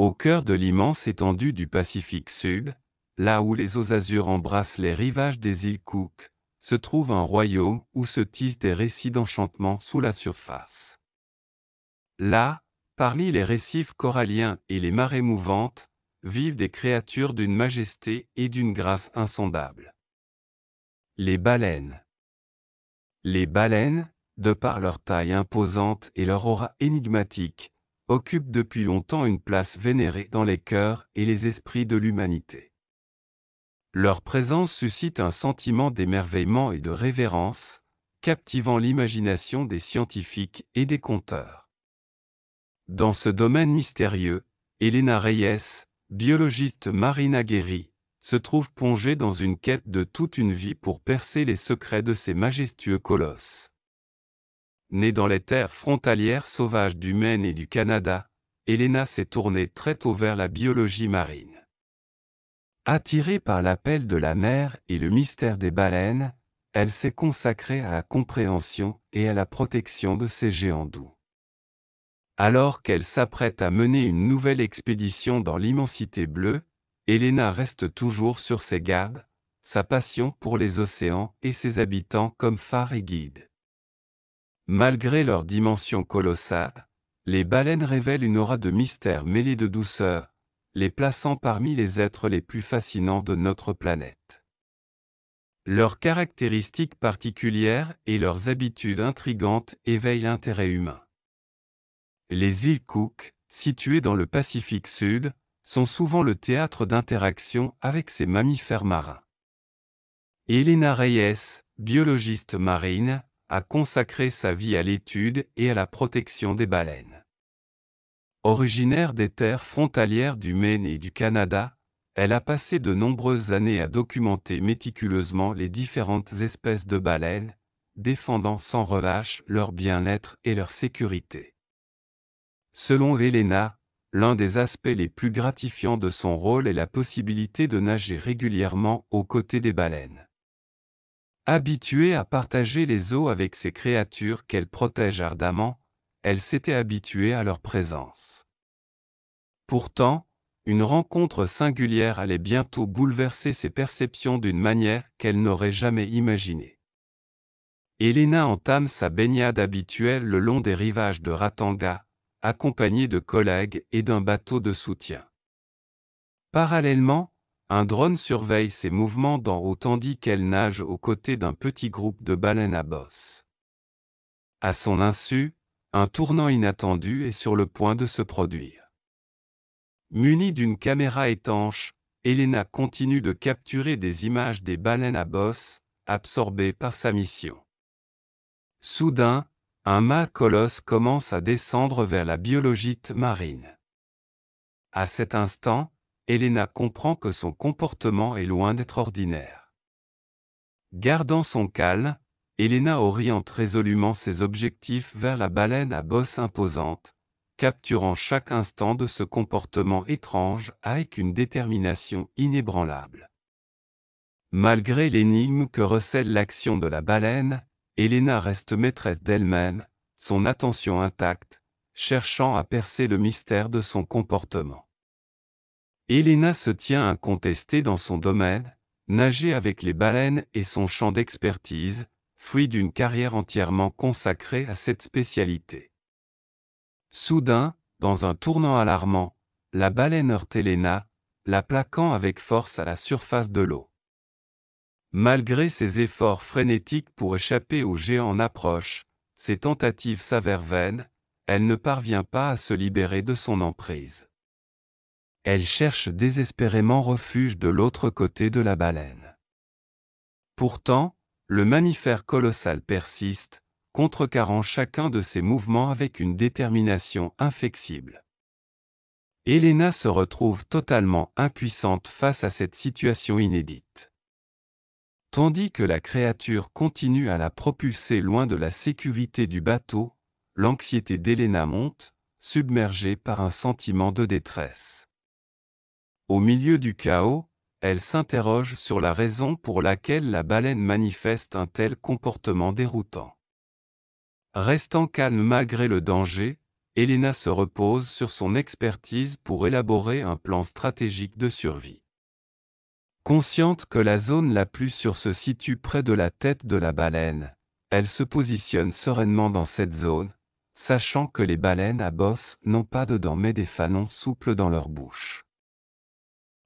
Au cœur de l'immense étendue du Pacifique Sud, là où les eaux azures embrassent les rivages des îles Cook, se trouve un royaume où se tissent des récits d'enchantement sous la surface. Là, parmi les récifs coralliens et les marées mouvantes, vivent des créatures d'une majesté et d'une grâce insondables. Les baleines. Les baleines, de par leur taille imposante et leur aura énigmatique, occupent depuis longtemps une place vénérée dans les cœurs et les esprits de l'humanité. Leur présence suscite un sentiment d'émerveillement et de révérence, captivant l'imagination des scientifiques et des conteurs. Dans ce domaine mystérieux, Elena Reyes, biologiste marine aguerrie, se trouve plongée dans une quête de toute une vie pour percer les secrets de ces majestueux colosses. Née dans les terres frontalières sauvages du Maine et du Canada, Elena s'est tournée très tôt vers la biologie marine. Attirée par l'appel de la mer et le mystère des baleines, elle s'est consacrée à la compréhension et à la protection de ces géants doux. Alors qu'elle s'apprête à mener une nouvelle expédition dans l'immensité bleue, Elena reste toujours sur ses gardes, sa passion pour les océans et ses habitants comme phare et guide. Malgré leur dimension colossale, les baleines révèlent une aura de mystère mêlée de douceur, les plaçant parmi les êtres les plus fascinants de notre planète. Leurs caractéristiques particulières et leurs habitudes intrigantes éveillent l'intérêt humain. Les îles Cook, situées dans le Pacifique Sud, sont souvent le théâtre d'interactions avec ces mammifères marins. Elena Reyes, biologiste marine, a consacré sa vie à l'étude et à la protection des baleines. Originaire des terres frontalières du Maine et du Canada, elle a passé de nombreuses années à documenter méticuleusement les différentes espèces de baleines, défendant sans relâche leur bien-être et leur sécurité. Selon Elena, l'un des aspects les plus gratifiants de son rôle est la possibilité de nager régulièrement aux côtés des baleines. Habituée à partager les eaux avec ces créatures qu'elle protège ardemment, elle s'était habituée à leur présence. Pourtant, une rencontre singulière allait bientôt bouleverser ses perceptions d'une manière qu'elle n'aurait jamais imaginée. Elena entame sa baignade habituelle le long des rivages de Ratanga, accompagnée de collègues et d'un bateau de soutien. Parallèlement, un drone surveille ses mouvements d'en haut tandis qu'elle nage aux côtés d'un petit groupe de baleines à bosse. À son insu, un tournant inattendu est sur le point de se produire. Munie d'une caméra étanche, Elena continue de capturer des images des baleines à bosse, absorbée par sa mission. Soudain, un mât colosse commence à descendre vers la biologiste marine. À cet instant, Elena comprend que son comportement est loin d'être ordinaire. Gardant son calme, Elena oriente résolument ses objectifs vers la baleine à bosse imposante, capturant chaque instant de ce comportement étrange avec une détermination inébranlable. Malgré l'énigme que recèle l'action de la baleine, Elena reste maîtresse d'elle-même, son attention intacte, cherchant à percer le mystère de son comportement. Elena se tient incontestée dans son domaine, nager avec les baleines est son champ d'expertise, fruit d'une carrière entièrement consacrée à cette spécialité. Soudain, dans un tournant alarmant, la baleine heurte Elena, la plaquant avec force à la surface de l'eau. Malgré ses efforts frénétiques pour échapper au géant en approche, ses tentatives s'avèrent vaines, elle ne parvient pas à se libérer de son emprise. Elle cherche désespérément refuge de l'autre côté de la baleine. Pourtant, le mammifère colossal persiste, contrecarrant chacun de ses mouvements avec une détermination inflexible. Elena se retrouve totalement impuissante face à cette situation inédite. Tandis que la créature continue à la propulser loin de la sécurité du bateau, l'anxiété d'Elena monte, submergée par un sentiment de détresse. Au milieu du chaos, elle s'interroge sur la raison pour laquelle la baleine manifeste un tel comportement déroutant. Restant calme malgré le danger, Elena se repose sur son expertise pour élaborer un plan stratégique de survie. Consciente que la zone la plus sûre se situe près de la tête de la baleine, elle se positionne sereinement dans cette zone, sachant que les baleines à bosse n'ont pas de dents mais des fanons souples dans leur bouche.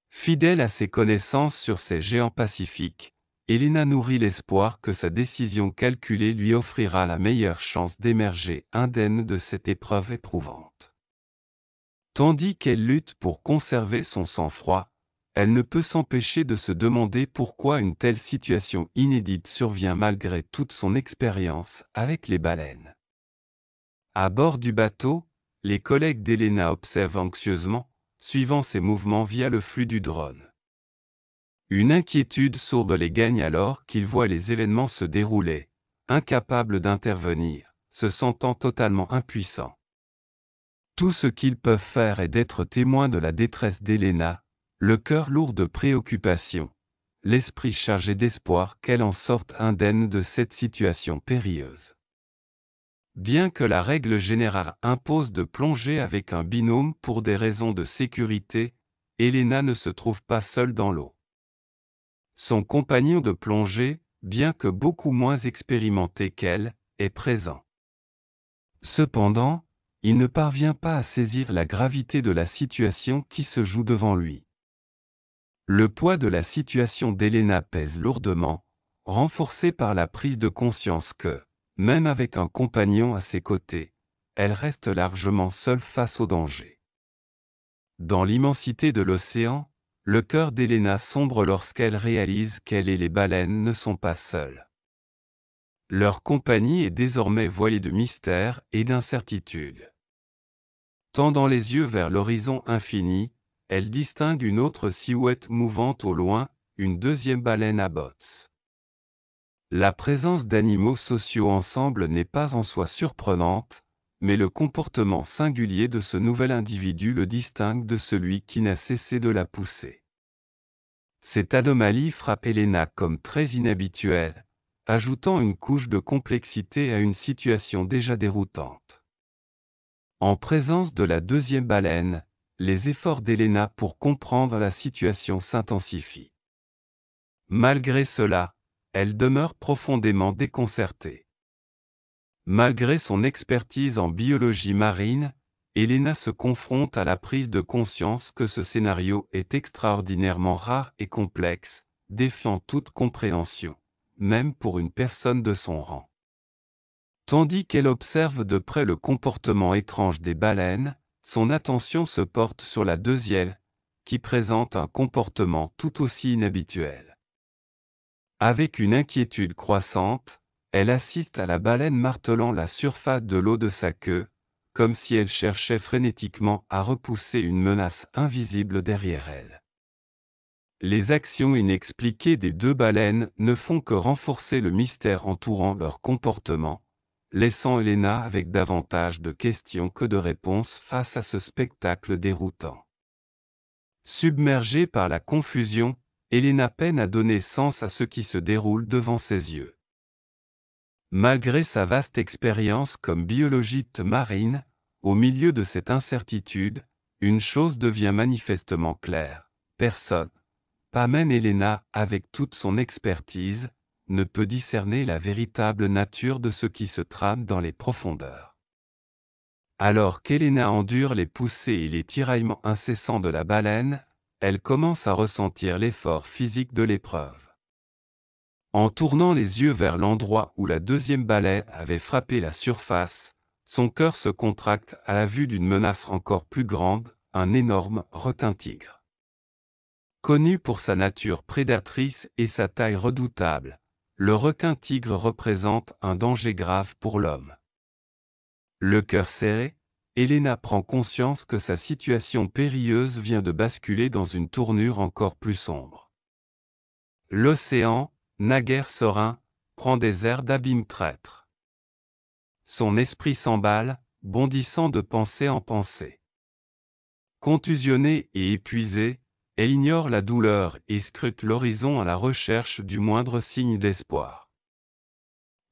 Fidèle à ses connaissances sur ces géants pacifiques, Elena nourrit l'espoir que sa décision calculée lui offrira la meilleure chance d'émerger indemne de cette épreuve éprouvante. Tandis qu'elle lutte pour conserver son sang-froid, elle ne peut s'empêcher de se demander pourquoi une telle situation inédite survient malgré toute son expérience avec les baleines. À bord du bateau, les collègues d'Elena observent anxieusement, suivant ses mouvements via le flux du drone. Une inquiétude sourde les gagne alors qu'ils voient les événements se dérouler, incapables d'intervenir, se sentant totalement impuissants. Tout ce qu'ils peuvent faire est d'être témoins de la détresse d'Elena, le cœur lourd de préoccupation, l'esprit chargé d'espoir qu'elle en sorte indemne de cette situation périlleuse. Bien que la règle générale impose de plonger avec un binôme pour des raisons de sécurité, Elena ne se trouve pas seule dans l'eau. Son compagnon de plongée, bien que beaucoup moins expérimenté qu'elle, est présent. Cependant, il ne parvient pas à saisir la gravité de la situation qui se joue devant lui. Le poids de la situation d'Elena pèse lourdement, renforcé par la prise de conscience que, même avec un compagnon à ses côtés, elle reste largement seule face au danger. Dans l'immensité de l'océan, le cœur d'Elena sombre lorsqu'elle réalise qu'elle et les baleines ne sont pas seules. Leur compagnie est désormais voilée de mystère et d'incertitude. Tendant les yeux vers l'horizon infini, elle distingue une autre silhouette mouvante au loin, une deuxième baleine à bosse. La présence d'animaux sociaux ensemble n'est pas en soi surprenante, mais le comportement singulier de ce nouvel individu le distingue de celui qui n'a cessé de la pousser. Cette anomalie frappe Elena comme très inhabituelle, ajoutant une couche de complexité à une situation déjà déroutante. En présence de la deuxième baleine, les efforts d'Elena pour comprendre la situation s'intensifient. Malgré cela, elle demeure profondément déconcertée. Malgré son expertise en biologie marine, Elena se confronte à la prise de conscience que ce scénario est extraordinairement rare et complexe, défiant toute compréhension, même pour une personne de son rang. Tandis qu'elle observe de près le comportement étrange des baleines, son attention se porte sur la deuxième, qui présente un comportement tout aussi inhabituel. Avec une inquiétude croissante, elle assiste à la baleine martelant la surface de l'eau de sa queue, comme si elle cherchait frénétiquement à repousser une menace invisible derrière elle. Les actions inexpliquées des deux baleines ne font que renforcer le mystère entourant leur comportement, laissant Elena avec davantage de questions que de réponses face à ce spectacle déroutant. Submergée par la confusion, Elena peine à donner sens à ce qui se déroule devant ses yeux. Malgré sa vaste expérience comme biologiste marine, au milieu de cette incertitude, une chose devient manifestement claire. Personne, pas même Elena, avec toute son expertise, ne peut discerner la véritable nature de ce qui se trame dans les profondeurs. Alors qu'Elena endure les poussées et les tiraillements incessants de la baleine, elle commence à ressentir l'effort physique de l'épreuve. En tournant les yeux vers l'endroit où la deuxième baleine avait frappé la surface, son cœur se contracte à la vue d'une menace encore plus grande, un énorme requin-tigre. Connu pour sa nature prédatrice et sa taille redoutable, le requin-tigre représente un danger grave pour l'homme. Le cœur serré, Elena prend conscience que sa situation périlleuse vient de basculer dans une tournure encore plus sombre. L'océan, naguère serein, prend des airs d'abîme traître. Son esprit s'emballe, bondissant de pensée en pensée. Contusionnée et épuisée, elle ignore la douleur et scrute l'horizon à la recherche du moindre signe d'espoir.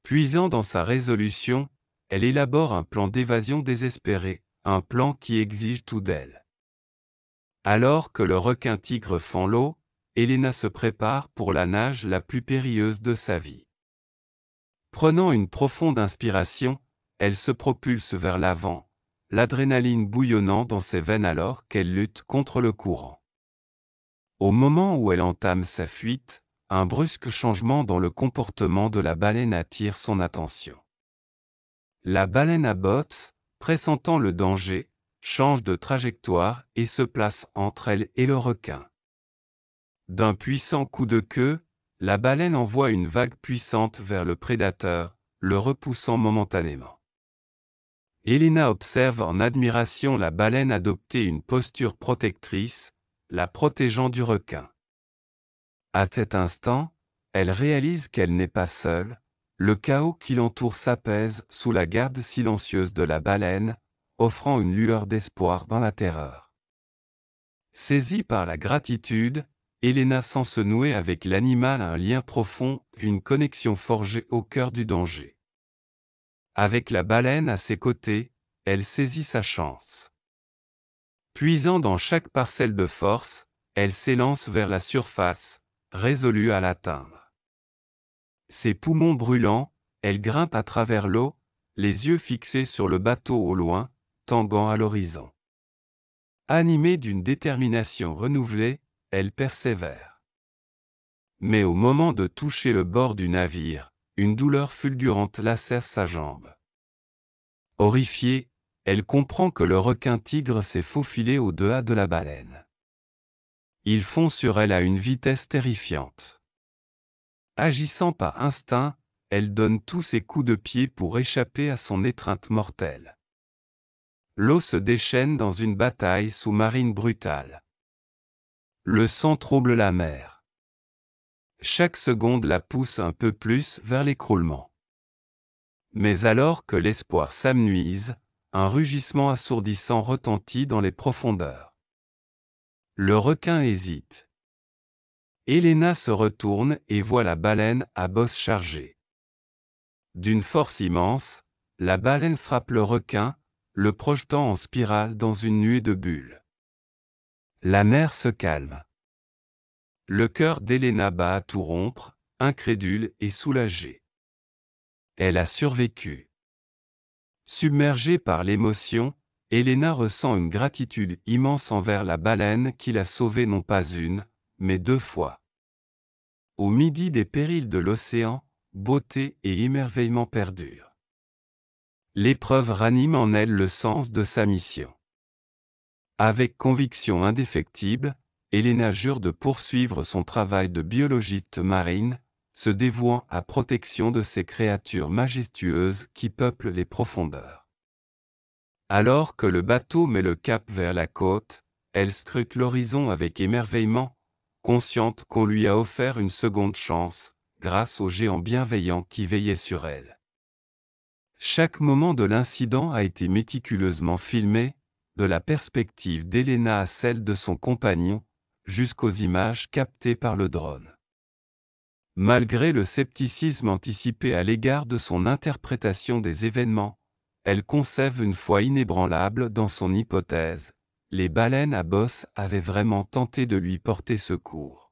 Puisant dans sa résolution, elle élabore un plan d'évasion désespéré, un plan qui exige tout d'elle. Alors que le requin-tigre fend l'eau, Elena se prépare pour la nage la plus périlleuse de sa vie. Prenant une profonde inspiration, elle se propulse vers l'avant, l'adrénaline bouillonnant dans ses veines alors qu'elle lutte contre le courant. Au moment où elle entame sa fuite, un brusque changement dans le comportement de la baleine attire son attention. La baleine à bottes, pressentant le danger, change de trajectoire et se place entre elle et le requin. D'un puissant coup de queue, la baleine envoie une vague puissante vers le prédateur, le repoussant momentanément. Elena observe en admiration la baleine adopter une posture protectrice, la protégeant du requin. À cet instant, elle réalise qu'elle n'est pas seule, le chaos qui l'entoure s'apaise sous la garde silencieuse de la baleine, offrant une lueur d'espoir dans la terreur. Saisie par la gratitude, Elena sent se nouer avec l'animal un lien profond, une connexion forgée au cœur du danger. Avec la baleine à ses côtés, elle saisit sa chance. Puisant dans chaque parcelle de force, elle s'élance vers la surface, résolue à l'atteindre. Ses poumons brûlants, elle grimpe à travers l'eau, les yeux fixés sur le bateau au loin, tanguant à l'horizon. Animée d'une détermination renouvelée, elle persévère. Mais au moment de toucher le bord du navire, une douleur fulgurante lacère sa jambe. Horrifiée, elle comprend que le requin-tigre s'est faufilé au-delà de la baleine. Il fond sur elle à une vitesse terrifiante. Agissant par instinct, elle donne tous ses coups de pied pour échapper à son étreinte mortelle. L'eau se déchaîne dans une bataille sous-marine brutale. Le sang trouble la mer. Chaque seconde la pousse un peu plus vers l'écroulement. Mais alors que l'espoir s'amenuise, un rugissement assourdissant retentit dans les profondeurs. Le requin hésite. Elena se retourne et voit la baleine à bosse chargée. D'une force immense, la baleine frappe le requin, le projetant en spirale dans une nuée de bulles. La mer se calme. Le cœur d'Elena bat à tout rompre, incrédule et soulagée. Elle a survécu. Submergée par l'émotion, Elena ressent une gratitude immense envers la baleine qui l'a sauvée non pas une, mais 2 fois. Au midi des périls de l'océan, beauté et émerveillement perdurent. L'épreuve ranime en elle le sens de sa mission. Avec conviction indéfectible, Elena jure de poursuivre son travail de biologiste marine, se dévouant à protection de ces créatures majestueuses qui peuplent les profondeurs. Alors que le bateau met le cap vers la côte, elle scrute l'horizon avec émerveillement, consciente qu'on lui a offert une seconde chance, grâce au géant bienveillant qui veillait sur elle. Chaque moment de l'incident a été méticuleusement filmé, de la perspective d'Elena à celle de son compagnon, jusqu'aux images captées par le drone. Malgré le scepticisme anticipé à l'égard de son interprétation des événements, elle conserve une foi inébranlable dans son hypothèse. Les baleines à bosse avaient vraiment tenté de lui porter secours.